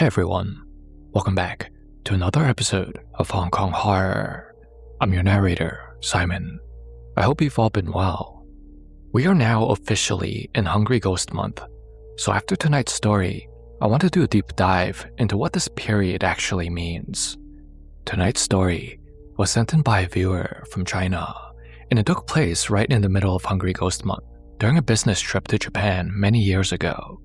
Hey everyone, welcome back to another episode of Hong Kong Horror. I'm your narrator, Simon. I hope you've all been well. We are now officially in Hungry Ghost Month, so after tonight's story, I want to do a deep dive into what this period actually means. Tonight's story was sent in by a viewer from China, and it took place right in the middle of Hungry Ghost Month during a business trip to Japan many years ago.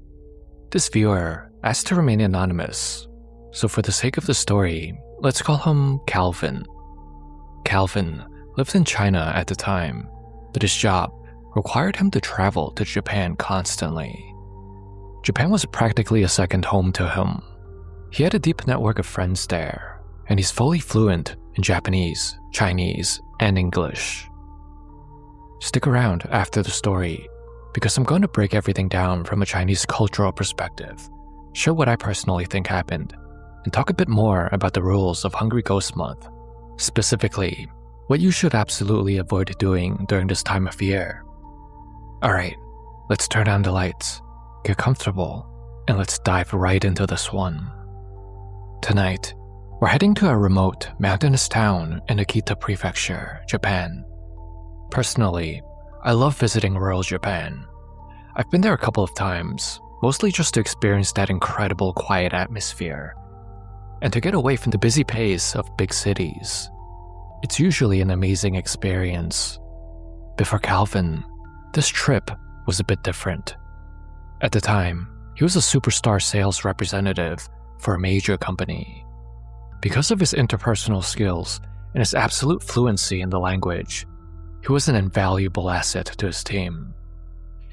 This viewer asked to remain anonymous, so for the sake of the story, let's call him Calvin. Calvin lived in China at the time, but his job required him to travel to Japan constantly. Japan was practically a second home to him. He had a deep network of friends there, and he's fully fluent in Japanese, Chinese, and English. Stick around after the story, because I'm going to break everything down from a Chinese cultural perspective, share what I personally think happened, and talk a bit more about the rules of Hungry Ghost Month, specifically what you should absolutely avoid doing during this time of year. Alright, let's turn on the lights, get comfortable, and let's dive right into this one. Tonight, we're heading to a remote, mountainous town in Akita Prefecture, Japan. Personally, I love visiting rural Japan. I've been there a couple of times, mostly just to experience that incredible quiet atmosphere, and to get away from the busy pace of big cities. It's usually an amazing experience. But for Calvin, this trip was a bit different. At the time, he was a superstar sales representative for a major company. Because of his interpersonal skills and his absolute fluency in the language, he was an invaluable asset to his team.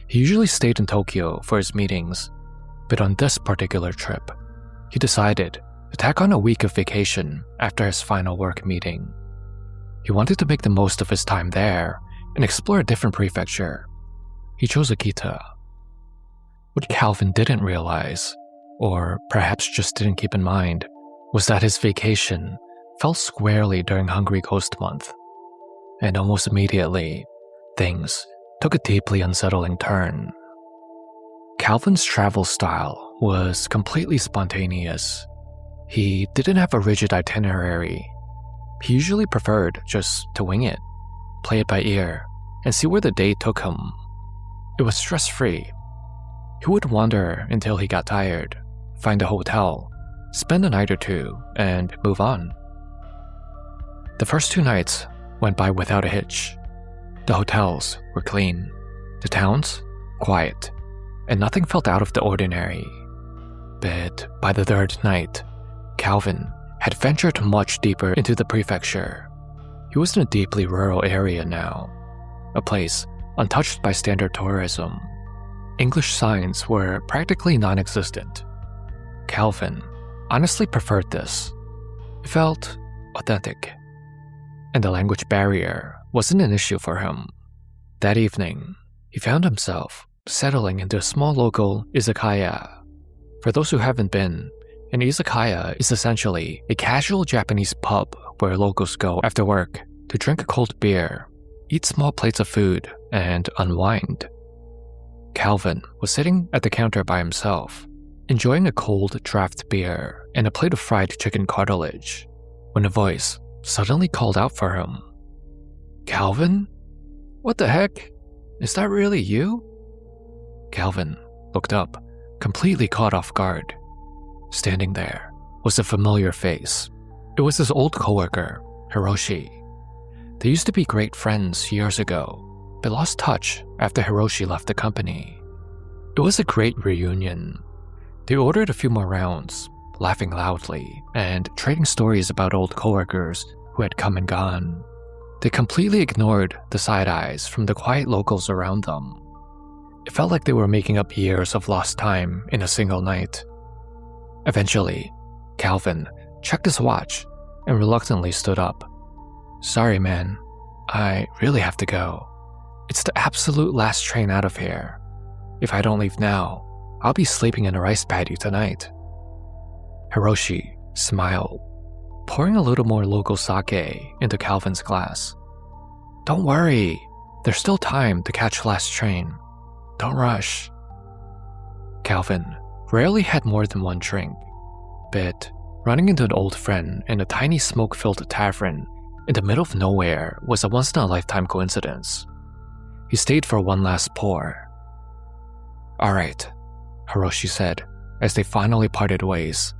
He usually stayed in Tokyo for his meetings, but on this particular trip, he decided to tack on a week of vacation after his final work meeting. He wanted to make the most of his time there and explore a different prefecture. He chose Akita. What Calvin didn't realize, or perhaps just didn't keep in mind, was that his vacation fell squarely during Hungry Ghost Month. And almost immediately, things took a deeply unsettling turn. Calvin's travel style was completely spontaneous. He didn't have a rigid itinerary. He usually preferred just to wing it, play it by ear, and see where the day took him. It was stress-free. He would wander until he got tired, find a hotel, spend a night or two, and move on. The first 2 nights went by without a hitch. The hotels were clean, the towns quiet, and nothing felt out of the ordinary. But by the 3rd night, Calvin had ventured much deeper into the prefecture. He was in a deeply rural area now, a place untouched by standard tourism. English signs were practically non-existent. Calvin honestly preferred this. It felt authentic. And the language barrier wasn't an issue for him. That evening, he found himself settling into a small local izakaya. For those who haven't been, an izakaya is essentially a casual Japanese pub where locals go after work to drink a cold beer, eat small plates of food, and unwind. Calvin was sitting at the counter by himself, enjoying a cold draft beer and a plate of fried chicken cartilage, when a voice suddenly called out for him. "Calvin? What the heck? Is that really you?" Calvin looked up, completely caught off guard. Standing there was a familiar face. It was his old coworker, Hiroshi. They used to be great friends years ago, but lost touch after Hiroshi left the company. It was a great reunion. They ordered a few more rounds, laughing loudly, and trading stories about old coworkers who had come and gone. They completely ignored the side eyes from the quiet locals around them. It felt like they were making up years of lost time in a single night. Eventually, Calvin checked his watch and reluctantly stood up. "Sorry, man. I really have to go. It's the absolute last train out of here. If I don't leave now, I'll be sleeping in a rice paddy tonight." Hiroshi smiled, pouring a little more local sake into Calvin's glass. "Don't worry, there's still time to catch last train. Don't rush." Calvin rarely had more than one drink, But running into an old friend in a tiny smoke-filled tavern in the middle of nowhere was a once-in-a-lifetime coincidence. He stayed for one last pour. "Alright," Hiroshi said as they finally parted ways.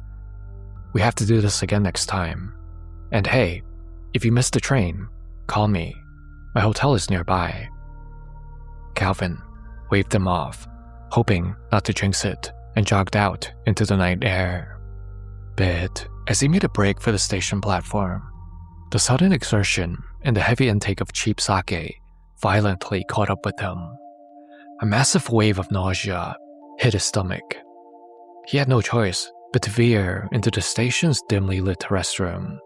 "We have to do this again next time. And hey, if you missed the train, call me. My hotel is nearby." Calvin waved him off, hoping not to jinx it, and jogged out into the night air. But as he made a break for the station platform, the sudden exertion and the heavy intake of cheap sake violently caught up with him. A massive wave of nausea hit his stomach. He had no choice but to veer into the station's dimly lit restroom,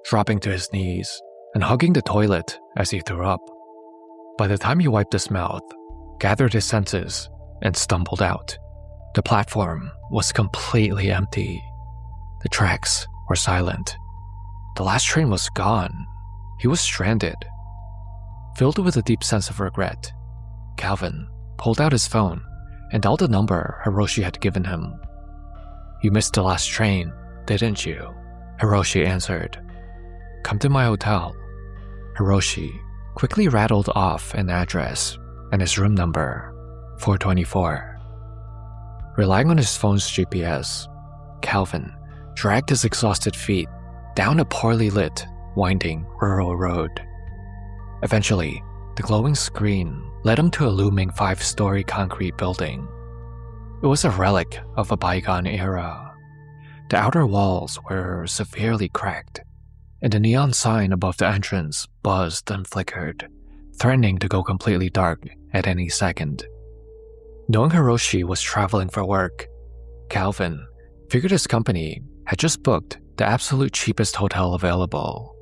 dropping to his knees and hugging the toilet as he threw up. By the time he wiped his mouth, gathered his senses, and stumbled out, the platform was completely empty. The tracks were silent. The last train was gone. He was stranded. Filled with a deep sense of regret, Calvin pulled out his phone and dialed the number Hiroshi had given him. "You missed the last train, didn't you?" Hiroshi answered. "Come to my hotel." Hiroshi quickly rattled off an address and his room number, 424. Relying on his phone's GPS, Calvin dragged his exhausted feet down a poorly lit, winding rural road. Eventually, the glowing screen led him to a looming 5-story concrete building. It was a relic of a bygone era. The outer walls were severely cracked, and the neon sign above the entrance buzzed and flickered, threatening to go completely dark at any second. Knowing Hiroshi was traveling for work, Calvin figured his company had just booked the absolute cheapest hotel available.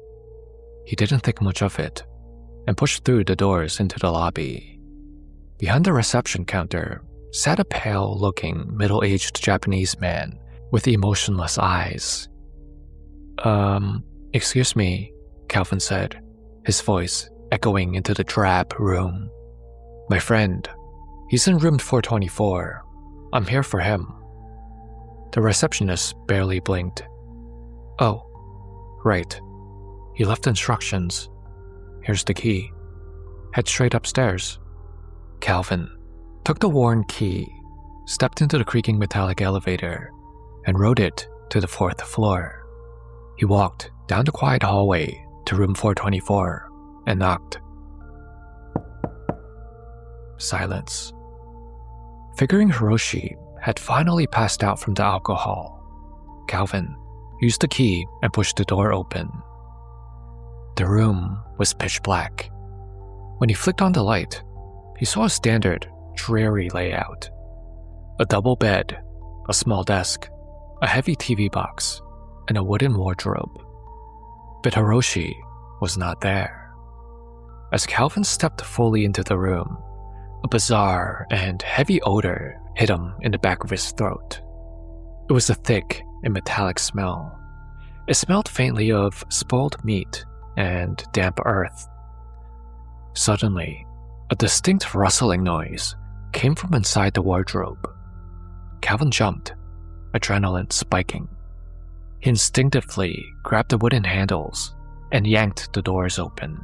He didn't think much of it and pushed through the doors into the lobby. Behind the reception counter sat a pale-looking, middle-aged Japanese man with emotionless eyes. Excuse me," Calvin said, his voice echoing into the drab room. "My friend, he's in room 424. I'm here for him." The receptionist barely blinked. "Oh, right. He left instructions. Here's the key. Head straight upstairs." Calvin took the worn key, stepped into the creaking metallic elevator, and rode it to the 4th floor. He walked down the quiet hallway to room 424 and knocked. Silence. Figuring Hiroshi had finally passed out from the alcohol, Calvin used the key and pushed the door open. The room was pitch black. When he flicked on the light, he saw a standard, dreary layout. A double bed, a small desk, a heavy TV box, and a wooden wardrobe. But Hiroshi was not there. As Calvin stepped fully into the room, a bizarre and heavy odor hit him in the back of his throat. It was a thick and metallic smell. It smelled faintly of spoiled meat and damp earth. Suddenly, a distinct rustling noise came from inside the wardrobe. Calvin jumped, adrenaline spiking. He instinctively grabbed the wooden handles and yanked the doors open.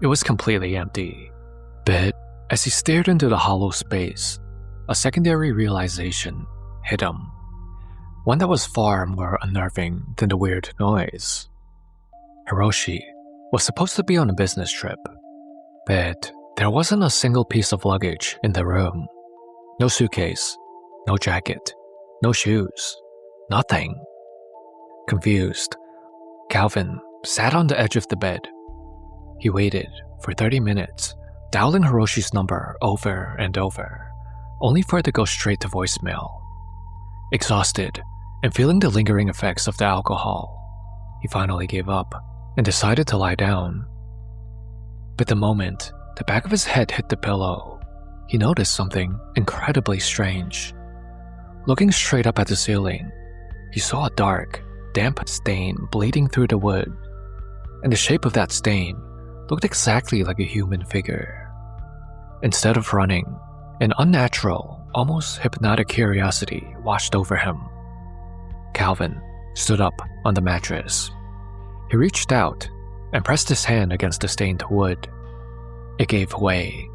It was completely empty, but as he stared into the hollow space, a secondary realization hit him, one that was far more unnerving than the weird noise. Hiroshi was supposed to be on a business trip, but there wasn't a single piece of luggage in the room. No suitcase, no jacket, no shoes, nothing. Confused, Calvin sat on the edge of the bed. He waited for 30 minutes, dialing Hiroshi's number over and over, only for it to go straight to voicemail. Exhausted and feeling the lingering effects of the alcohol, he finally gave up and decided to lie down. But the moment the back of his head hit the pillow, he noticed something incredibly strange. Looking straight up at the ceiling, he saw a dark, damp stain bleeding through the wood, and the shape of that stain looked exactly like a human figure. Instead of running, an unnatural, almost hypnotic curiosity washed over him. Calvin stood up on the mattress. He reached out and pressed his hand against the stained wood. It gave way.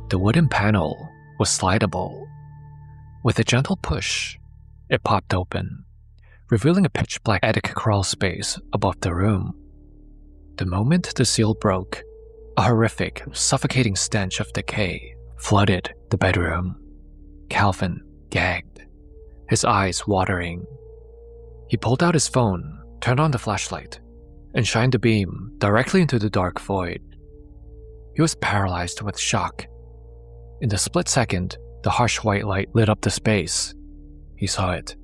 The wooden panel was slidable. With a gentle push, it popped open, revealing a pitch-black attic crawl space above the room. The moment the seal broke, a horrific, suffocating stench of decay flooded the bedroom. Calvin gagged, his eyes watering. He pulled out his phone, turned on the flashlight, and shined the beam directly into the dark void. He was paralyzed with shock. In the split second, the harsh white light lit up the space. He saw it.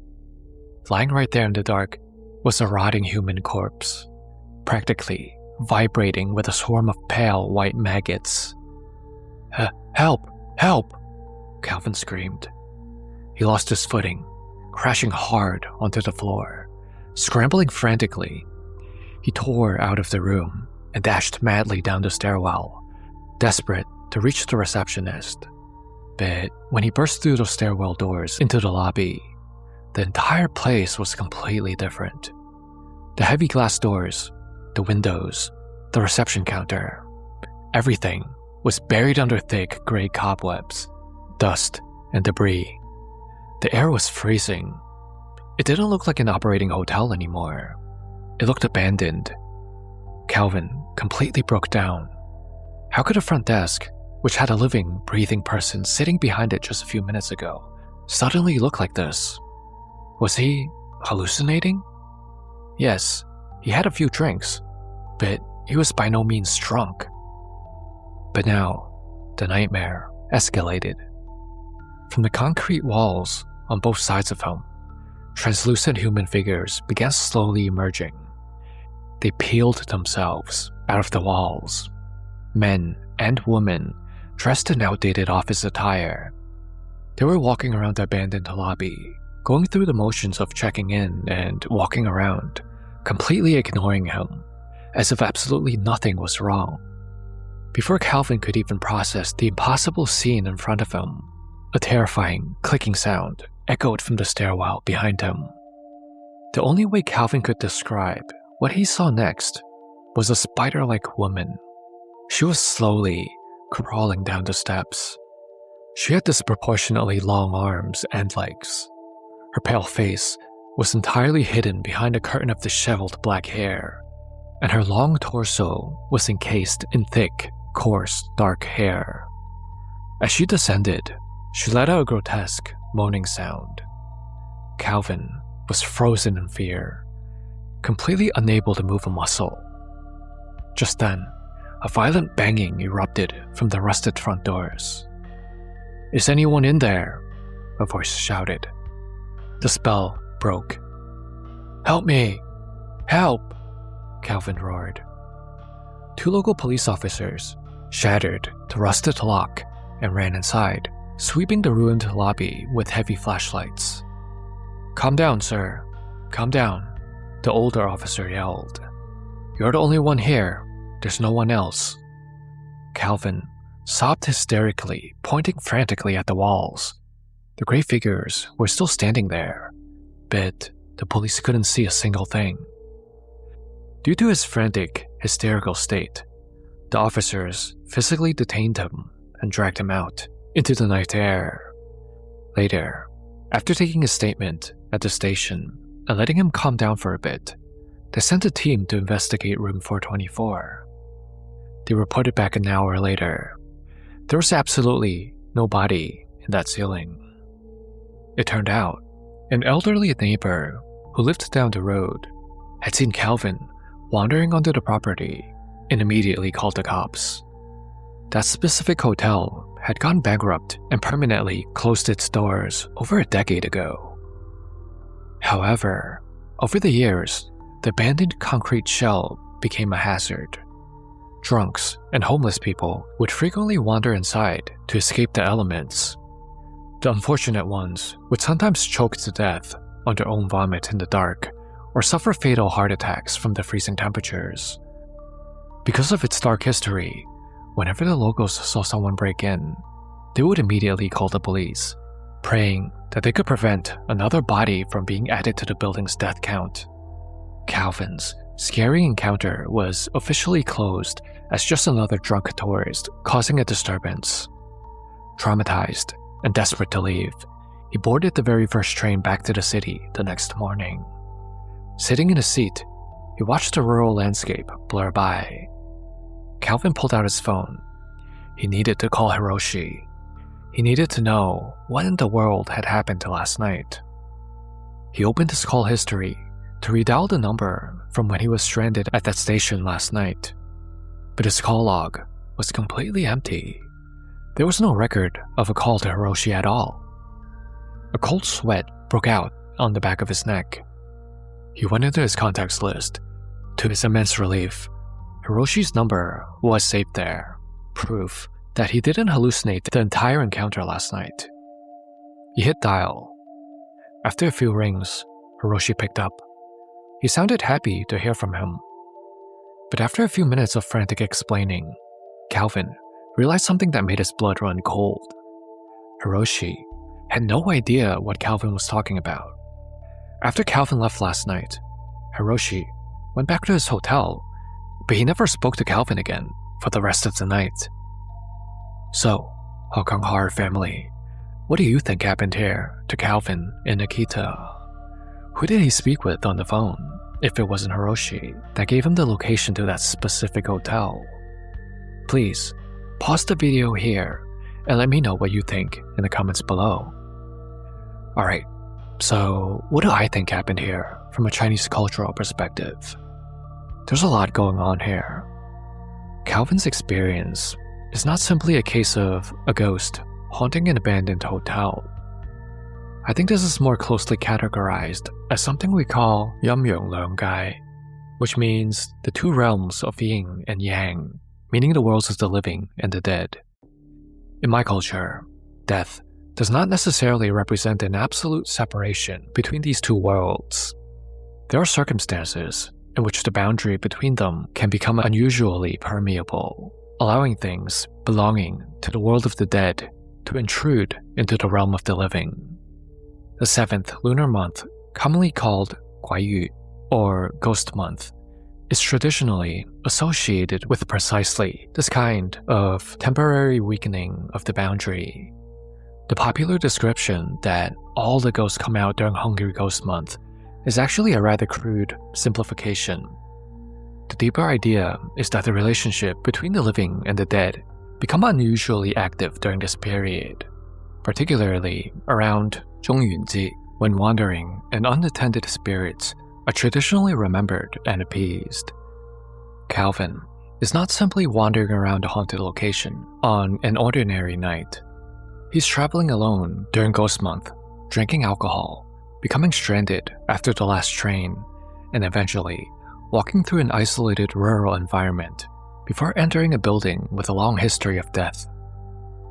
Lying right there in the dark was a rotting human corpse, practically vibrating with a swarm of pale white maggots. Help! Help! Calvin screamed. He lost his footing, crashing hard onto the floor. Scrambling frantically, he tore out of the room and dashed madly down the stairwell, desperate to reach the receptionist. But when he burst through those stairwell doors into the lobby, the entire place was completely different. The heavy glass doors, the windows, the reception counter, everything was buried under thick gray cobwebs, dust, and debris. The air was freezing. It didn't look like an operating hotel anymore. It looked abandoned. Calvin completely broke down. How could a front desk, which had a living, breathing person sitting behind it just a few minutes ago, suddenly look like this? Was he hallucinating? Yes, he had a few drinks, but he was by no means drunk. But now, the nightmare escalated. From the concrete walls on both sides of him, translucent human figures began slowly emerging. They peeled themselves out of the walls. Men and women dressed in outdated office attire. They were walking around the abandoned lobby, going through the motions of checking in and walking around, completely ignoring him, as if absolutely nothing was wrong. Before Calvin could even process the impossible scene in front of him, a terrifying clicking sound echoed from the stairwell behind him. The only way Calvin could describe what he saw next was a spider-like woman. She was slowly crawling down the steps. She had disproportionately long arms and legs. Her pale face was entirely hidden behind a curtain of disheveled black hair, and her long torso was encased in thick, coarse, dark hair. As she descended, she let out a grotesque, moaning sound. Calvin was frozen in fear, completely unable to move a muscle. Just then, a violent banging erupted from the rusted front doors. "Is anyone in there?" a voice shouted. The spell broke. "Help me! Help!" Calvin roared. Two local police officers shattered the rusted lock and ran inside, sweeping the ruined lobby with heavy flashlights. "Calm down, sir. Calm down," the older officer yelled. "You're the only one here. There's no one else." Calvin sobbed hysterically, pointing frantically at the walls. The gray figures were still standing there, but the police couldn't see a single thing. Due to his frantic, hysterical state, the officers physically detained him and dragged him out into the night air. Later, after taking his statement at the station and letting him calm down for a bit, they sent a team to investigate room 424. They reported back an hour later. There was absolutely no body in that ceiling. It turned out, an elderly neighbor who lived down the road had seen Calvin wandering onto the property and immediately called the cops. That specific hotel had gone bankrupt and permanently closed its doors over a decade ago. However, over the years, the abandoned concrete shell became a hazard. Drunks and homeless people would frequently wander inside to escape the elements. The unfortunate ones would sometimes choke to death on their own vomit in the dark or suffer fatal heart attacks from the freezing temperatures. Because of its dark history, whenever the locals saw someone break in, they would immediately call the police, praying that they could prevent another body from being added to the building's death count. Calvin's scary encounter was officially closed as just another drunk tourist causing a disturbance. Traumatized and desperate to leave, he boarded the very first train back to the city the next morning. Sitting in a seat, he watched the rural landscape blur by. Calvin pulled out his phone. He needed to call Hiroshi. He needed to know what in the world had happened last night. He opened his call history to redial the number from when he was stranded at that station last night. But his call log was completely empty. There was no record of a call to Hiroshi at all. A cold sweat broke out on the back of his neck. He went into his contacts list. To his immense relief, Hiroshi's number was saved there, proof that he didn't hallucinate the entire encounter last night. He hit dial. After a few rings, Hiroshi picked up. He sounded happy to hear from him. But after a few minutes of frantic explaining, Calvin realized something that made his blood run cold. Hiroshi had no idea what Calvin was talking about. After Calvin left last night, Hiroshi went back to his hotel, but he never spoke to Calvin again for the rest of the night. So, Hong Kong horror family, what do you think happened here to Calvin and Nikita? Who did he speak with on the phone, if it wasn't Hiroshi, that gave him the location to that specific hotel? Please, pause the video here and let me know what you think in the comments below. Alright, so what do I think happened here from a Chinese cultural perspective? There's a lot going on here. Calvin's experience is not simply a case of a ghost haunting an abandoned hotel. I think this is more closely categorized as something we call Yum Yung Leung Gai, which means the two realms of yin and yang, meaning the worlds of the living and the dead. In my culture, death does not necessarily represent an absolute separation between these two worlds. There are circumstances in which the boundary between them can become unusually permeable, allowing things belonging to the world of the dead to intrude into the realm of the living. The 7th lunar month, commonly called Guaiyu, or Ghost Month, is traditionally associated with precisely this kind of temporary weakening of the boundary. The popular description that all the ghosts come out during Hungry Ghost Month is actually a rather crude simplification. The deeper idea is that the relationship between the living and the dead become unusually active during this period, particularly around Zhongyunji, when wandering and unattended spirits are traditionally remembered and appeased. Calvin is not simply wandering around a haunted location on an ordinary night. He's traveling alone during Ghost Month, drinking alcohol, becoming stranded after the last train, and eventually walking through an isolated rural environment before entering a building with a long history of death.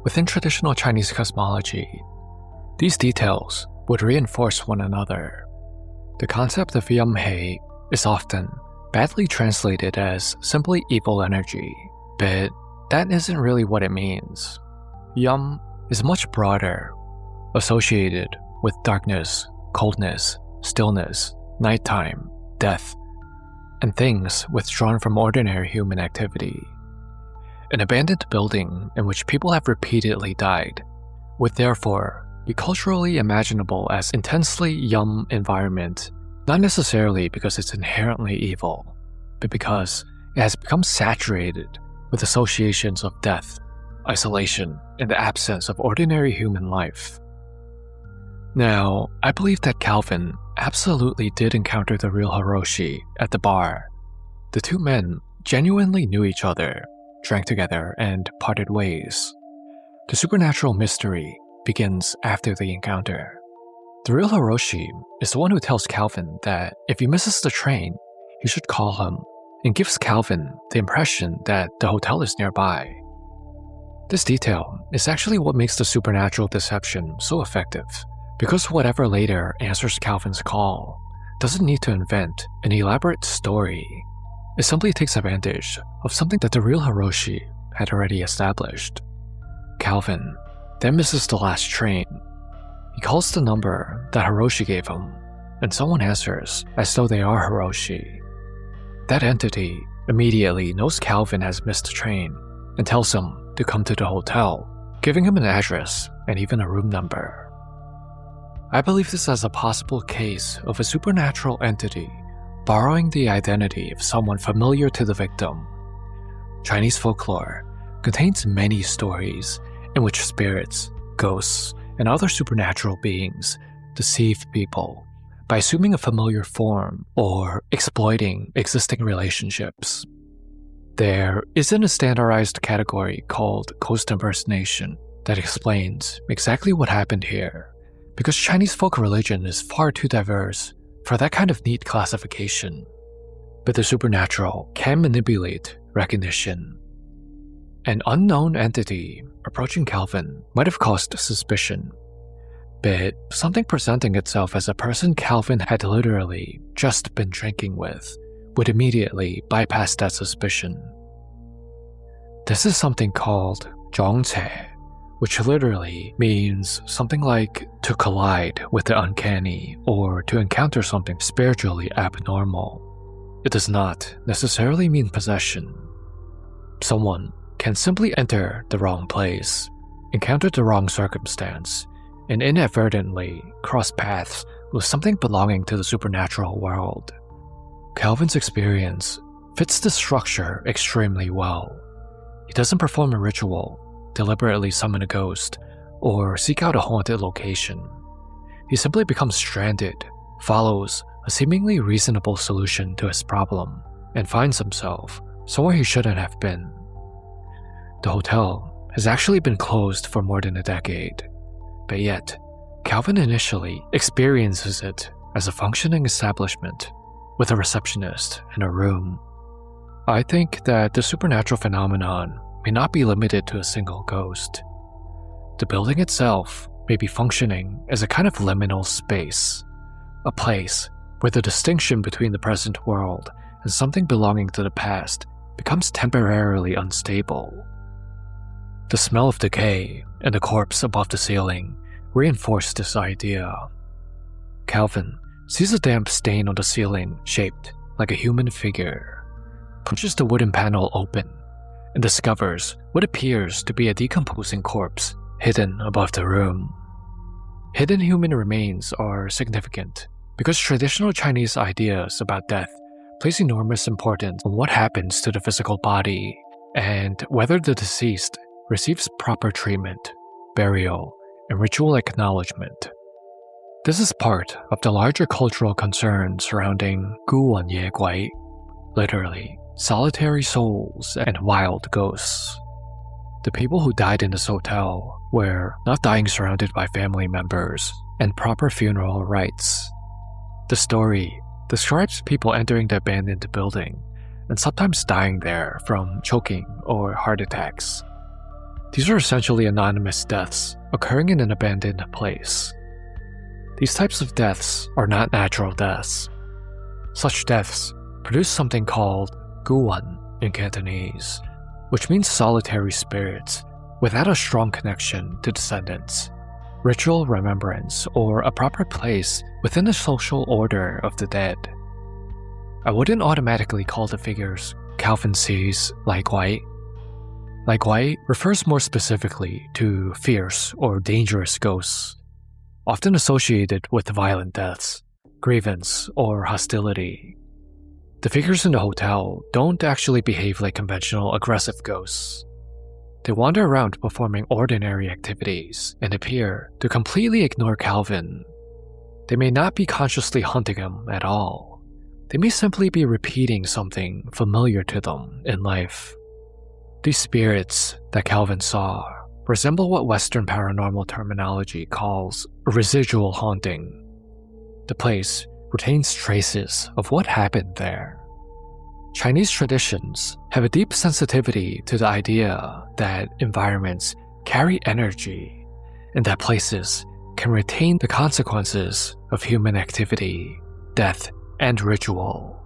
Within traditional Chinese cosmology, these details would reinforce one another. The concept of Yum Hei is often badly translated as simply evil energy, but that isn't really what it means. Yum is much broader, associated with darkness, coldness, stillness, nighttime, death, and things withdrawn from ordinary human activity. An abandoned building in which people have repeatedly died would therefore be culturally imaginable as intensely yum environment, not necessarily because it's inherently evil, but because it has become saturated with associations of death, isolation, and the absence of ordinary human life. Now, I believe that Calvin absolutely did encounter the real Hiroshi at the bar. The two men genuinely knew each other, drank together, and parted ways. The supernatural mystery begins after the encounter. The real Hiroshi is the one who tells Calvin that if he misses the train, he should call him, and gives Calvin the impression that the hotel is nearby. This detail is actually what makes the supernatural deception so effective, because whatever later answers Calvin's call doesn't need to invent an elaborate story. It simply takes advantage of something that the real Hiroshi had already established. Calvin then misses the last train. He calls the number that Hiroshi gave him, and someone answers as though they are Hiroshi. That entity immediately knows Calvin has missed the train and tells him to come to the hotel, giving him an address and even a room number. I believe this as a possible case of a supernatural entity borrowing the identity of someone familiar to the victim. Chinese folklore contains many stories in which spirits, ghosts, and other supernatural beings deceive people by assuming a familiar form or exploiting existing relationships. There isn't a standardized category called ghost impersonation that explains exactly what happened here, because Chinese folk religion is far too diverse for that kind of neat classification. But the supernatural can manipulate recognition. An unknown entity approaching Calvin might have caused suspicion, but something presenting itself as a person Calvin had literally just been drinking with would immediately bypass that suspicion. This is something called zhongce, which literally means something like to collide with the uncanny or to encounter something spiritually abnormal. It does not necessarily mean possession. Someone can simply enter the wrong place, encounter the wrong circumstance, and inadvertently cross paths with something belonging to the supernatural world. Calvin's experience fits the structure extremely well. He doesn't perform a ritual, deliberately summon a ghost, or seek out a haunted location. He simply becomes stranded, follows a seemingly reasonable solution to his problem, and finds himself somewhere he shouldn't have been. The hotel has actually been closed for more than a decade, but yet, Calvin initially experiences it as a functioning establishment with a receptionist and a room. I think that the supernatural phenomenon may not be limited to a single ghost. The building itself may be functioning as a kind of liminal space, a place where the distinction between the present world and something belonging to the past becomes temporarily unstable. The smell of decay and the corpse above the ceiling reinforce this idea. Calvin sees a damp stain on the ceiling shaped like a human figure, pushes the wooden panel open, and discovers what appears to be a decomposing corpse hidden above the room. Hidden human remains are significant because traditional Chinese ideas about death place enormous importance on what happens to the physical body and whether the deceased receives proper treatment, burial, and ritual acknowledgement. This is part of the larger cultural concern surrounding 孤魂野鬼, literally solitary souls and wild ghosts. The people who died in this hotel were not dying surrounded by family members and proper funeral rites. The story describes people entering the abandoned building and sometimes dying there from choking or heart attacks. These are essentially anonymous deaths occurring in an abandoned place. These types of deaths are not natural deaths. Such deaths produce something called 孤魂 in Cantonese, which means solitary spirits without a strong connection to descendants, ritual remembrance, or a proper place within the social order of the dead. I wouldn't automatically call the figures Calvin sees like white. Like white refers more specifically to fierce or dangerous ghosts, often associated with violent deaths, grievance, or hostility. The figures in the hotel don't actually behave like conventional aggressive ghosts. They wander around performing ordinary activities and appear to completely ignore Calvin. They may not be consciously hunting him at all. They may simply be repeating something familiar to them in life. These spirits that Calvin saw resemble what Western paranormal terminology calls residual haunting. The place retains traces of what happened there. Chinese traditions have a deep sensitivity to the idea that environments carry energy and that places can retain the consequences of human activity, death, and ritual.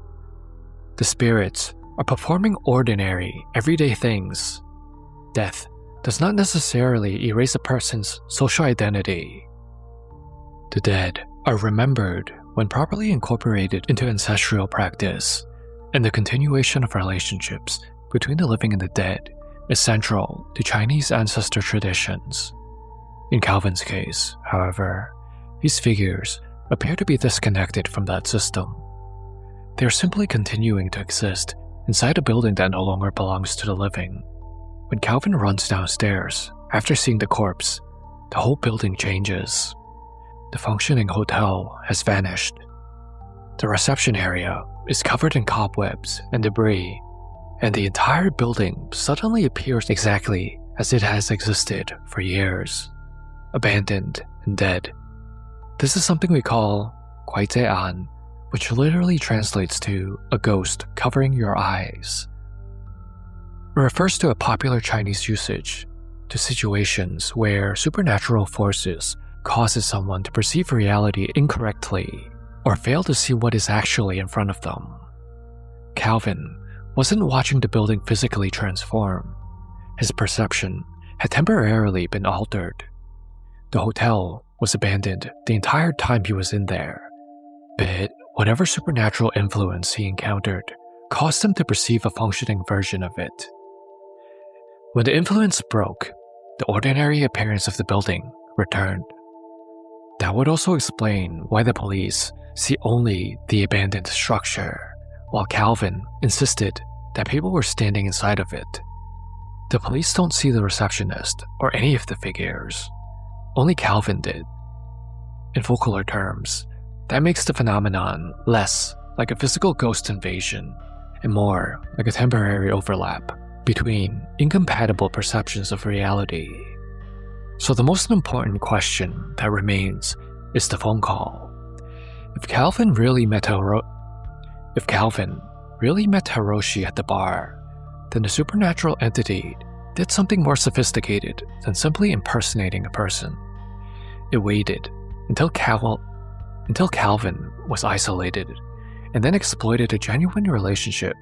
The spirits are performing ordinary, everyday things. Death does not necessarily erase a person's social identity. The dead are remembered when properly incorporated into ancestral practice, and the continuation of relationships between the living and the dead is central to Chinese ancestor traditions. In Calvin's case, however, these figures appear to be disconnected from that system. They are simply continuing to exist inside a building that no longer belongs to the living. When Calvin runs downstairs after seeing the corpse, the whole building changes. The functioning hotel has vanished. The reception area is covered in cobwebs and debris, and the entire building suddenly appears exactly as it has existed for years, abandoned and dead. This is something we call 鬼遮眼, which literally translates to a ghost covering your eyes. It refers to a popular Chinese usage to situations where supernatural forces causes someone to perceive reality incorrectly or fail to see what is actually in front of them. Calvin wasn't watching the building physically transform. His perception had temporarily been altered. The hotel was abandoned the entire time he was in there, but whatever supernatural influence he encountered caused him to perceive a functioning version of it. When the influence broke, the ordinary appearance of the building returned. That would also explain why the police see only the abandoned structure, while Calvin insisted that people were standing inside of it. The police don't see the receptionist or any of the figures. Only Calvin did. In folklore terms, that makes the phenomenon less like a physical ghost invasion and more like a temporary overlap between incompatible perceptions of reality. So the most important question that remains is the phone call. If Calvin really met Hiroshi at the bar, then the supernatural entity did something more sophisticated than simply impersonating a person. It waited until Calvin was isolated, and then exploited a genuine relationship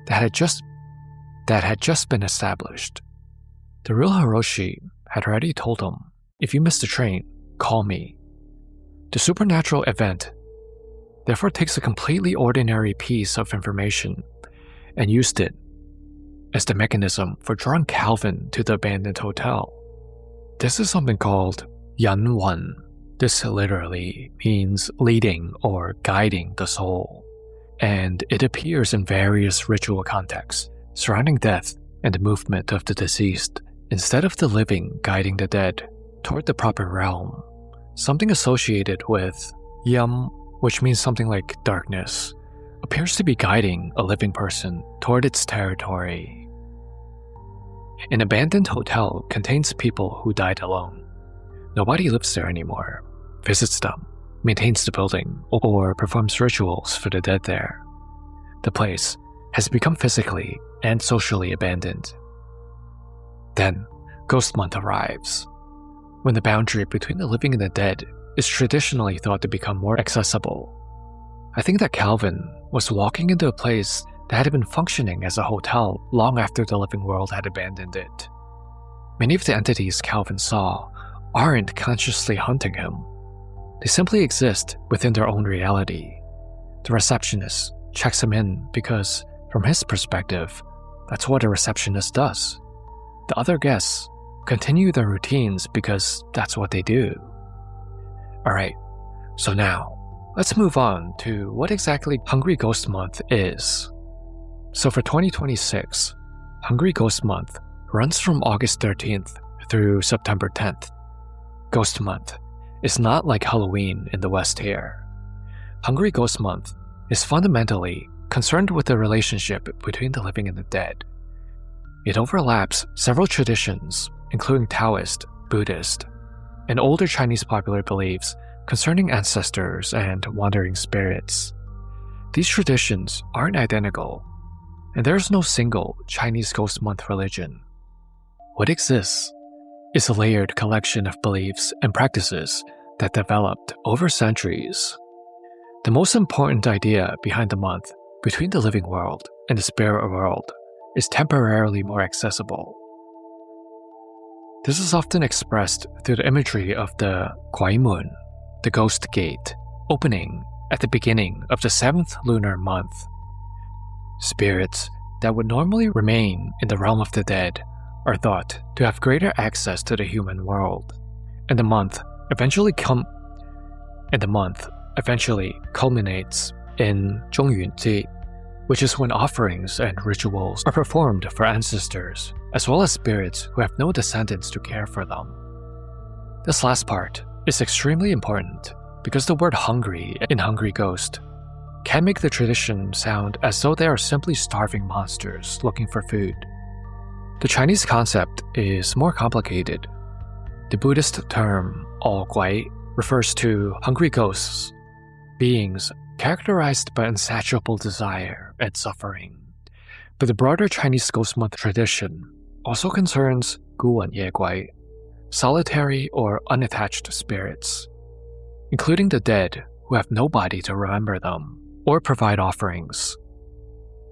that had just been established. The real Hiroshi had already told him, "If you miss the train, call me." The supernatural event therefore takes a completely ordinary piece of information and used it as the mechanism for drawing Calvin to the abandoned hotel. This is something called Yanwan. This literally means leading or guiding the soul, and it appears in various ritual contexts surrounding death and the movement of the deceased, instead of the living guiding the dead toward the proper realm. Something associated with Yam, which means something like darkness, appears to be guiding a living person toward its territory. An abandoned hotel contains people who died alone. Nobody lives there anymore, visits them, maintains the building, or performs rituals for the dead there. The place has become physically and socially abandoned. Then, Ghost Month arrives, when the boundary between the living and the dead is traditionally thought to become more accessible. I think that Calvin was walking into a place that had been functioning as a hotel long after the living world had abandoned it. Many of the entities Calvin saw aren't consciously hunting him. They simply exist within their own reality. The receptionist checks him in because, from his perspective, that's what a receptionist does. The other guests continue their routines because that's what they do. Alright, so now, let's move on to what exactly Hungry Ghost Month is. So for 2026, Hungry Ghost Month runs from August 13th through September 10th. Ghost Month is not like Halloween in the West here. Hungry Ghost Month is fundamentally concerned with the relationship between the living and the dead. It overlaps several traditions, including Taoist, Buddhist, and older Chinese popular beliefs concerning ancestors and wandering spirits. These traditions aren't identical, and there's no single Chinese Ghost Month religion. What exists is a layered collection of beliefs and practices that developed over centuries. The most important idea behind the month between the living world and the spirit world is temporarily more accessible. This is often expressed through the imagery of the Kuai Moon, the Ghost Gate, opening at the beginning of the 7th lunar month. Spirits that would normally remain in the realm of the dead are thought to have greater access to the human world, and the month eventually culminates in Zhongyunji, which is when offerings and rituals are performed for ancestors, as well as spirits who have no descendants to care for them. This last part is extremely important because the word hungry in Hungry Ghost can make the tradition sound as though they are simply starving monsters looking for food. The Chinese concept is more complicated. The Buddhist term Guai refers to hungry ghosts, beings characterized by insatiable desire and suffering. But the broader Chinese Ghost Month tradition also concerns Guan Ye Guai, solitary or unattached spirits, including the dead who have nobody to remember them or provide offerings.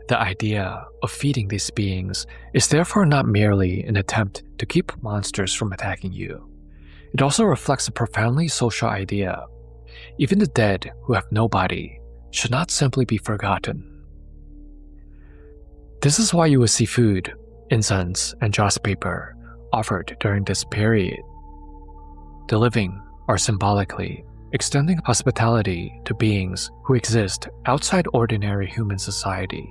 The idea of feeding these beings is therefore not merely an attempt to keep monsters from attacking you. It also reflects a profoundly social idea. Even the dead who have nobody should not simply be forgotten. This is why you will see food, incense, and joss paper offered during this period. The living are symbolically extending hospitality to beings who exist outside ordinary human society.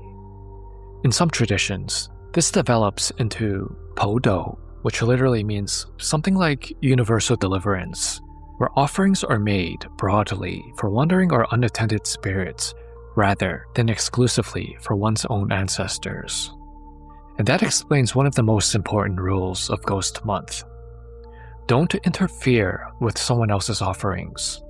In some traditions, this develops into Poudo, which literally means something like universal deliverance, where offerings are made broadly for wandering or unattended spirits rather than exclusively for one's own ancestors. And that explains one of the most important rules of Ghost Month. Don't interfere with someone else's offerings.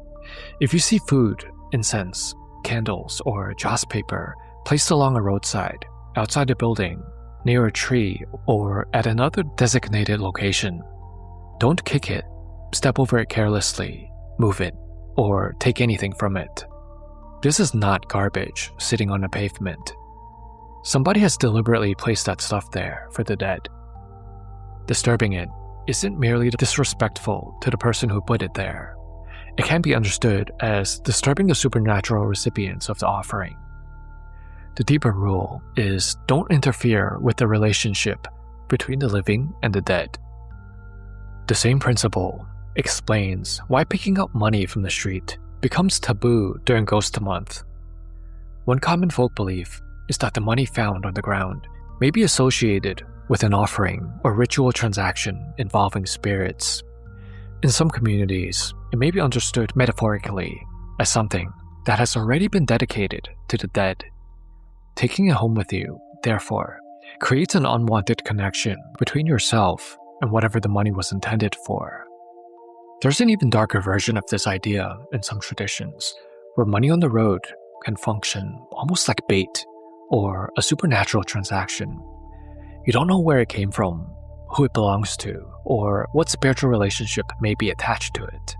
If you see food, incense, candles, or joss paper placed along a roadside, outside a building, near a tree, or at another designated location, don't kick it, step over it carelessly, move it, or take anything from it. This is not garbage sitting on a pavement. Somebody has deliberately placed that stuff there for the dead. Disturbing it isn't merely disrespectful to the person who put it there. It can be understood as disturbing the supernatural recipients of the offering. The deeper rule is don't interfere with the relationship between the living and the dead. The same principle explains why picking up money from the street becomes taboo during Ghost Month. One common folk belief is that the money found on the ground may be associated with an offering or ritual transaction involving spirits. In some communities, it may be understood metaphorically as something that has already been dedicated to the dead. Taking it home with you, therefore, creates an unwanted connection between yourself and whatever the money was intended for. There's an even darker version of this idea in some traditions, where money on the road can function almost like bait or a supernatural transaction. You don't know where it came from, who it belongs to, or what spiritual relationship may be attached to it.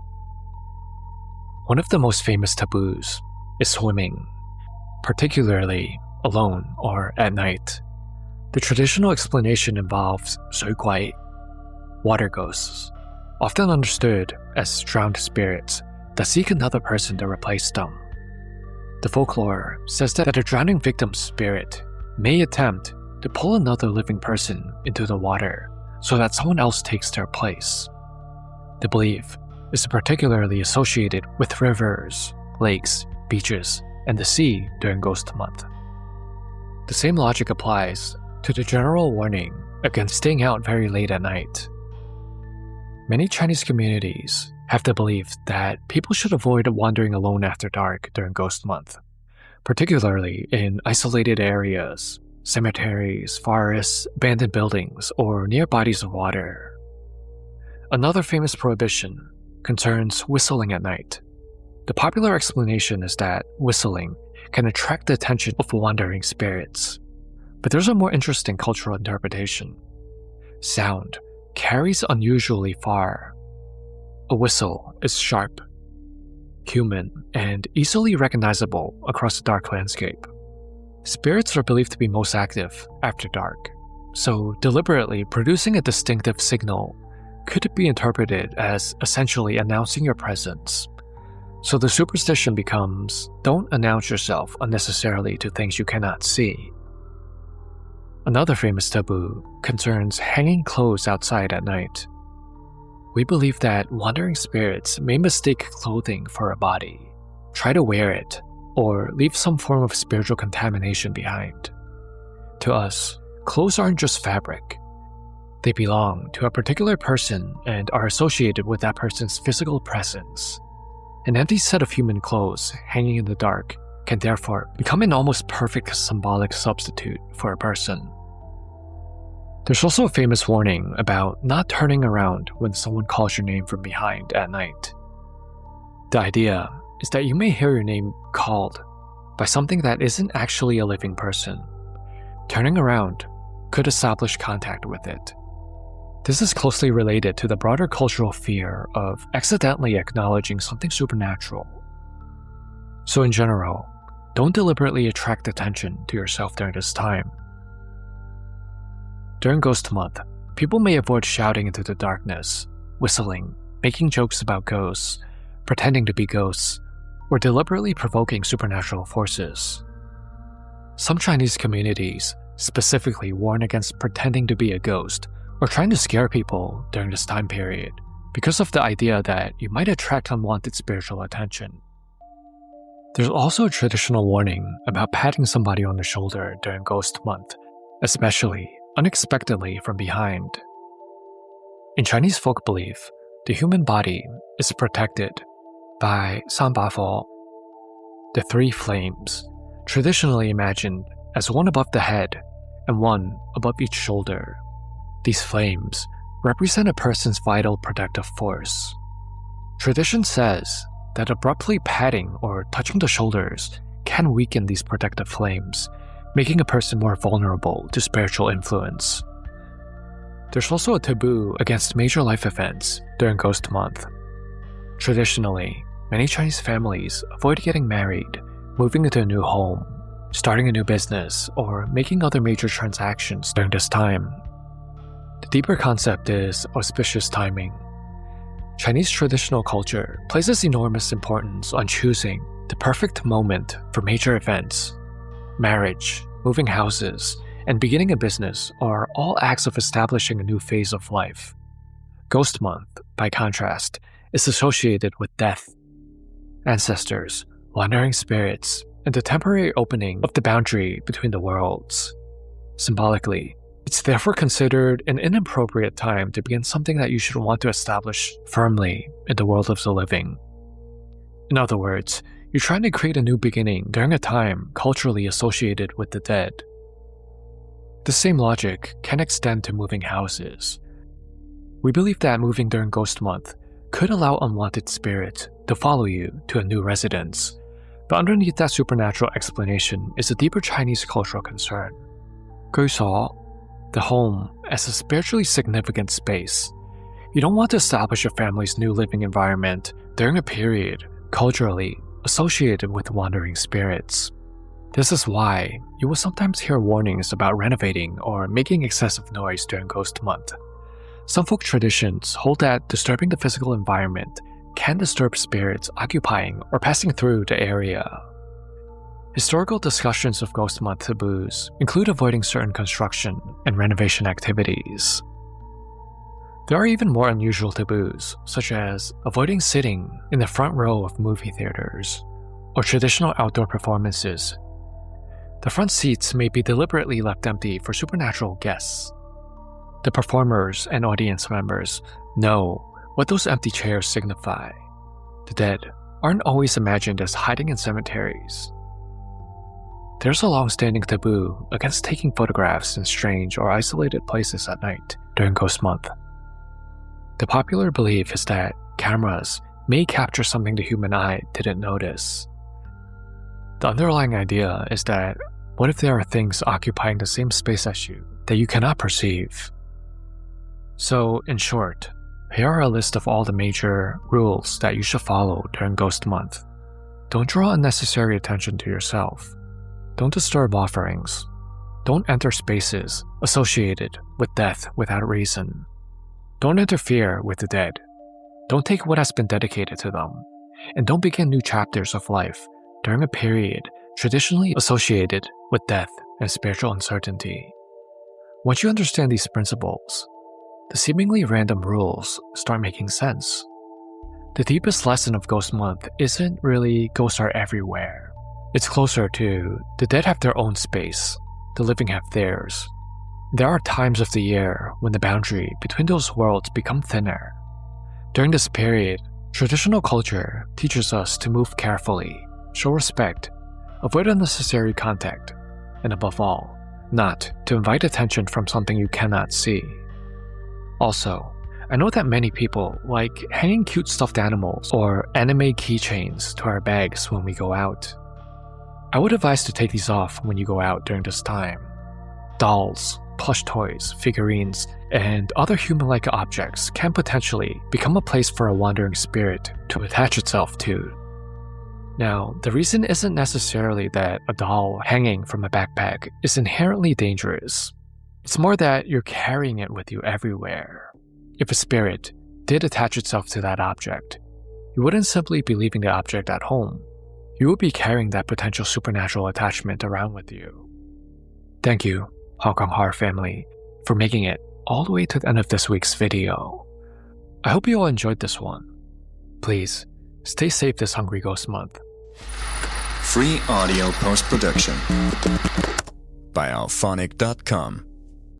One of the most famous taboos is swimming, particularly alone or at night. The traditional explanation involves 水鬼, water ghosts, often understood as drowned spirits that seek another person to replace them. The folklore says that a drowning victim's spirit may attempt to pull another living person into the water so that someone else takes their place. The belief is particularly associated with rivers, lakes, beaches, and the sea during Ghost Month. The same logic applies to the general warning against staying out very late at night. Many Chinese communities have the belief that people should avoid wandering alone after dark during Ghost Month, particularly in isolated areas, cemeteries, forests, abandoned buildings, or near bodies of water. Another famous prohibition concerns whistling at night. The popular explanation is that whistling can attract the attention of wandering spirits. But there's a more interesting cultural interpretation. Sound carries unusually far. A whistle is sharp, human, and easily recognizable across a dark landscape. Spirits are believed to be most active after dark, so deliberately producing a distinctive signal could be interpreted as essentially announcing your presence. So the superstition becomes, don't announce yourself unnecessarily to things you cannot see. Another famous taboo concerns hanging clothes outside at night. We believe that wandering spirits may mistake clothing for a body, try to wear it, or leave some form of spiritual contamination behind. To us, clothes aren't just fabric. They belong to a particular person and are associated with that person's physical presence. An empty set of human clothes hanging in the dark can therefore become an almost perfect symbolic substitute for a person. There's also a famous warning about not turning around when someone calls your name from behind at night. The idea is that you may hear your name called by something that isn't actually a living person. Turning around could establish contact with it. This is closely related to the broader cultural fear of accidentally acknowledging something supernatural. So in general, don't deliberately attract attention to yourself during this time. During Ghost Month, people may avoid shouting into the darkness, whistling, making jokes about ghosts, pretending to be ghosts, or deliberately provoking supernatural forces. Some Chinese communities specifically warn against pretending to be a ghost or trying to scare people during this time period because of the idea that you might attract unwanted spiritual attention. There's also a traditional warning about patting somebody on the shoulder during Ghost Month, especially unexpectedly from behind. In Chinese folk belief, the human body is protected by Sanbafo, the three flames, traditionally imagined as one above the head and one above each shoulder. These flames represent a person's vital protective force. Tradition says that abruptly patting or touching the shoulders can weaken these protective flames, making a person more vulnerable to spiritual influence. There's also a taboo against major life events during Ghost Month. Traditionally, many Chinese families avoid getting married, moving into a new home, starting a new business, or making other major transactions during this time. The deeper concept is auspicious timing. Chinese traditional culture places enormous importance on choosing the perfect moment for major events. Marriage, moving houses, and beginning a business are all acts of establishing a new phase of life. Ghost Month, by contrast, is associated with death, ancestors, wandering spirits, and the temporary opening of the boundary between the worlds. Symbolically, it's therefore considered an inappropriate time to begin something that you should want to establish firmly in the world of the living. In other words, you're trying to create a new beginning during a time culturally associated with the dead. The same logic can extend to moving houses. We believe that moving during Ghost Month could allow unwanted spirits to follow you to a new residence, but underneath that supernatural explanation is a deeper Chinese cultural concern. 居所, the home as a spiritually significant space. You don't want to establish your family's new living environment during a period culturally associated with wandering spirits. This is why you will sometimes hear warnings about renovating or making excessive noise during Ghost Month. Some folk traditions hold that disturbing the physical environment can disturb spirits occupying or passing through the area. Historical discussions of Ghost Month taboos include avoiding certain construction and renovation activities. There are even more unusual taboos, such as avoiding sitting in the front row of movie theaters, or traditional outdoor performances. The front seats may be deliberately left empty for supernatural guests. The performers and audience members know what those empty chairs signify. The dead aren't always imagined as hiding in cemeteries. There's a long-standing taboo against taking photographs in strange or isolated places at night during Ghost Month. The popular belief is that cameras may capture something the human eye didn't notice. The underlying idea is that what if there are things occupying the same space as you that you cannot perceive? So, in short, here are a list of all the major rules that you should follow during Ghost Month. Don't draw unnecessary attention to yourself. Don't disturb offerings. Don't enter spaces associated with death without reason. Don't interfere with the dead. Don't take what has been dedicated to them. and don't begin new chapters of life during a period traditionally associated with death and spiritual uncertainty. Once you understand these principles, the seemingly random rules start making sense. The deepest lesson of Ghost Month isn't really ghosts are everywhere. It's closer to the dead have their own space, the living have theirs. There are times of the year when the boundary between those worlds become thinner. During this period, traditional culture teaches us to move carefully, show respect, avoid unnecessary contact, and above all, not to invite attention from something you cannot see. Also, I know that many people like hanging cute stuffed animals or anime keychains to our bags when we go out. I would advise to take these off when you go out during this time. Dolls, plush toys, figurines, and other human-like objects can potentially become a place for a wandering spirit to attach itself to. Now, the reason isn't necessarily that a doll hanging from a backpack is inherently dangerous. It's more that you're carrying it with you everywhere. If a spirit did attach itself to that object, you wouldn't simply be leaving the object at home. You would be carrying that potential supernatural attachment around with you. Thank you, Hong Kong Horror family, for making it all the way to the end of this week's video. I hope you all enjoyed this one. Please, stay safe this Hungry Ghost Month. Free audio post-production by alphonic.com.